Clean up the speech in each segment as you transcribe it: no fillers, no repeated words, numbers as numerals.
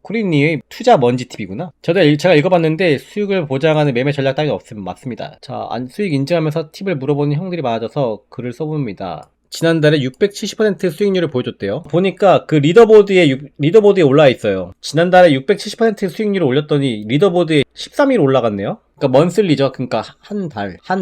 코린님의 투자 먼지 팁이구나. 제가 읽어봤는데 수익을 보장하는 매매 전략 따위 없으면 맞습니다. 자, 수익 인증하면서 팁을 물어보는 형들이 많아져서 글을 써봅니다. 지난달에 670% 수익률을 보여줬대요. 보니까 그 리더보드에 올라와 있어요. 지난달에 670% 수익률을 올렸더니 리더보드에 13위로 올라갔네요. 그러니까 먼슬리죠. 그러니까 한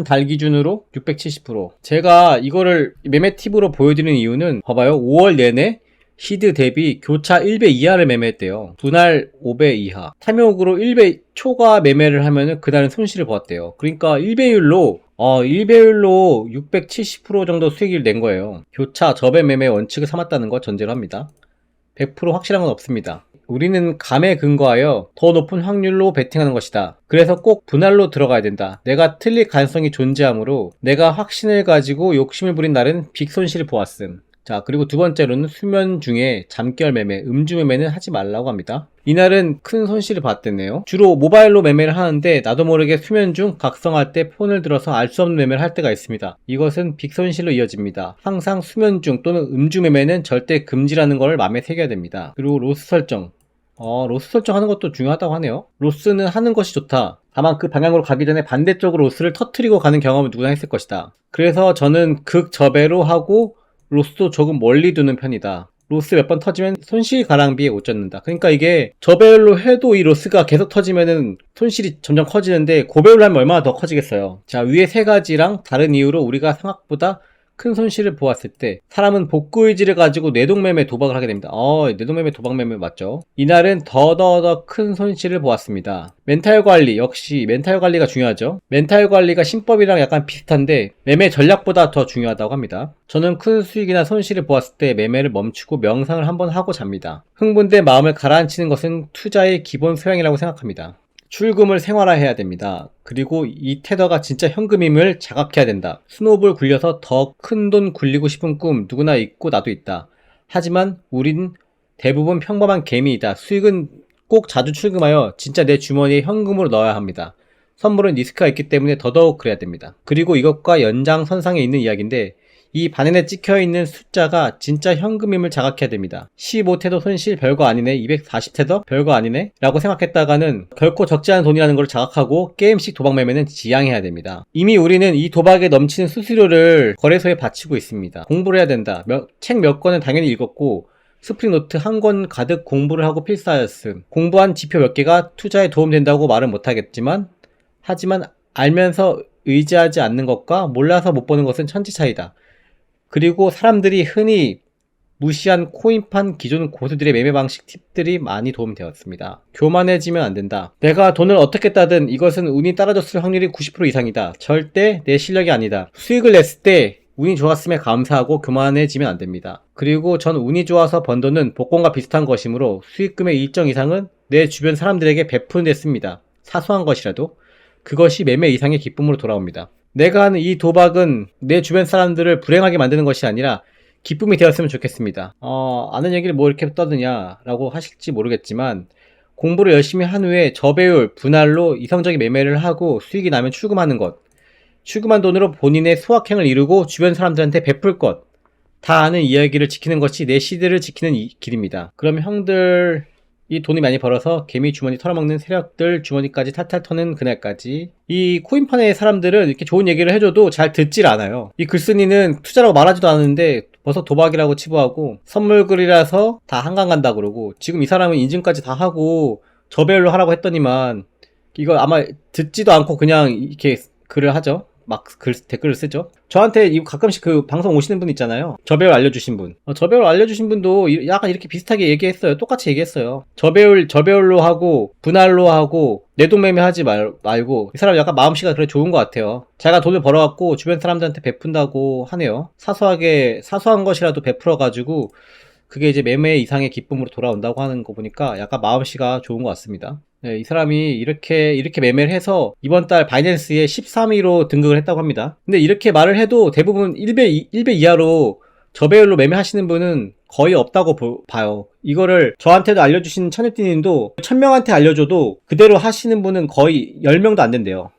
달 기준으로 670%. 제가 이거를 매매 팁으로 보여드리는 이유는 봐봐요. 5월 내내 시드 대비 교차 1배 이하를 매매했대요. 분할 5배 이하. 탐욕으로 1배 초과 매매를 하면은 그날은 손실을 보았대요. 그러니까 1배율로 670% 정도 수익을 낸 거예요. 교차 저배 매매 원칙을 삼았다는 거 전제로 합니다. 100% 확실한 건 없습니다. 우리는 감에 근거하여 더 높은 확률로 베팅하는 것이다. 그래서 꼭 분할로 들어가야 된다. 내가 틀릴 가능성이 존재하므로 내가 확신을 가지고 욕심을 부린 날은 빅 손실을 보았음. 자, 그리고 두 번째로는 수면 중에 잠결 매매, 음주 매매는 하지 말라고 합니다. 이날은 큰 손실을 봤댔네요. 주로 모바일로 매매를 하는데 나도 모르게 수면 중 각성할 때 폰을 들어서 알 수 없는 매매를 할 때가 있습니다. 이것은 빅 손실로 이어집니다. 항상 수면 중 또는 음주 매매는 절대 금지라는 걸 마음에 새겨야 됩니다. 그리고 로스 설정. 로스 설정하는 것도 중요하다고 하네요. 로스는 하는 것이 좋다. 다만 그 방향으로 가기 전에 반대쪽으로 로스를 터트리고 가는 경험을 누구나 했을 것이다. 그래서 저는 극저배로 하고 로스도 조금 멀리 두는 편이다. 로스 몇 번 터지면 손실 가랑비에 못 젖는다. 그러니까 이게 저배율로 해도 이 로스가 계속 터지면은 손실이 점점 커지는데 고배율로 하면 얼마나 더 커지겠어요. 자, 위에 세 가지랑 다른 이유로 우리가 생각보다 큰 손실을 보았을 때 사람은 복구의지를 가지고 뇌동매매 도박을 하게 됩니다. 뇌동매매 도박매매 맞죠? 이날은 더더더 큰 손실을 보았습니다. 멘탈 관리, 역시 멘탈 관리가 중요하죠. 멘탈 관리가 신법이랑 약간 비슷한데 매매 전략보다 더 중요하다고 합니다. 저는 큰 수익이나 손실을 보았을 때 매매를 멈추고 명상을 한번 하고 잡니다. 흥분된 마음을 가라앉히는 것은 투자의 기본 소양이라고 생각합니다. 출금을 생활화해야 됩니다. 그리고 이 테더가 진짜 현금임을 자각해야 된다. 스노우볼 굴려서 더 큰 돈 굴리고 싶은 꿈 누구나 있고 나도 있다. 하지만 우린 대부분 평범한 개미이다. 수익은 꼭 자주 출금하여 진짜 내 주머니에 현금으로 넣어야 합니다. 선물은 리스크가 있기 때문에 더더욱 그래야 됩니다. 그리고 이것과 연장선상에 있는 이야기인데 이 반엔에 찍혀있는 숫자가 진짜 현금임을 자각해야 됩니다. 15테더 손실 별거 아니네, 240테더 별거 아니네 라고 생각했다가는 결코 적지 않은 돈이라는 걸 자각하고 게임식 도박 매매는 지양해야 됩니다. 이미 우리는 이 도박에 넘치는 수수료를 거래소에 바치고 있습니다. 공부를 해야 된다. 책 몇 권은 당연히 읽었고 스프링노트 한 권 가득 공부를 하고 필사하였음. 공부한 지표 몇 개가 투자에 도움된다고 말은 못하겠지만 하지만 알면서 의지하지 않는 것과 몰라서 못 보는 것은 천지 차이다. 그리고 사람들이 흔히 무시한 코인판 기존 고수들의 매매 방식 팁들이 많이 도움되었습니다. 교만해지면 안 된다. 내가 돈을 어떻게 따든 이것은 운이 따라줬을 확률이 90% 이상이다. 절대 내 실력이 아니다. 수익을 냈을 때 운이 좋았음에 감사하고 교만해지면 안 됩니다. 그리고 전 운이 좋아서 번 돈은 복권과 비슷한 것이므로 수익금의 일정 이상은 내 주변 사람들에게 베푸는 데 씁니다. 사소한 것이라도 그것이 매매 이상의 기쁨으로 돌아옵니다. 내가 하는 이 도박은 내 주변 사람들을 불행하게 만드는 것이 아니라 기쁨이 되었으면 좋겠습니다. 아는 얘기를 뭐 이렇게 떠드냐 라고 하실지 모르겠지만 공부를 열심히 한 후에 저배율, 분할로 이성적인 매매를 하고 수익이 나면 출금하는 것, 출금한 돈으로 본인의 소확행을 이루고 주변 사람들한테 베풀 것, 다 아는 이야기를 지키는 것이 내 시대를 지키는 길입니다. 그럼 형들 이 돈이 많이 벌어서 개미 주머니 털어먹는 세력들 주머니까지 탈탈 터는 그날까지 이 코인판의 사람들은 이렇게 좋은 얘기를 해줘도 잘 듣질 않아요. 이 글쓴이는 투자라고 말하지도 않았는데 벌써 도박이라고 치부하고 선물글이라서 다 한강 간다 그러고 지금 이 사람은 인증까지 다 하고 저배율로 하라고 했더니만 이거 아마 듣지도 않고 그냥 이렇게 글을 하죠. 막 댓글을 쓰죠. 저한테 가끔씩 그 방송 오시는 분 있잖아요. 저배율 알려주신 분. 저배율 알려주신 분도 약간 이렇게 비슷하게 얘기했어요. 똑같이 얘기했어요. 저배율로 하고 분할로 하고 내돈매매 하지 말고 이 사람 약간 마음씨가 그래 좋은 것 같아요. 자기가 돈을 벌어갖고 주변 사람들한테 베푼다고 하네요. 사소한 것이라도 베풀어가지고 그게 이제 매매 이상의 기쁨으로 돌아온다고 하는 거 보니까 약간 마음씨가 좋은 것 같습니다. 네, 이 사람이 이렇게 매매를 해서 이번 달 바이낸스에 13위로 등극을 했다고 합니다. 근데 이렇게 말을 해도 대부분 1배 이하로 저배율로 매매하시는 분은 거의 없다고 봐요. 이거를 저한테도 알려주신 천혜띠님도 1000명한테 알려줘도 그대로 하시는 분은 거의 10명도 안 된대요.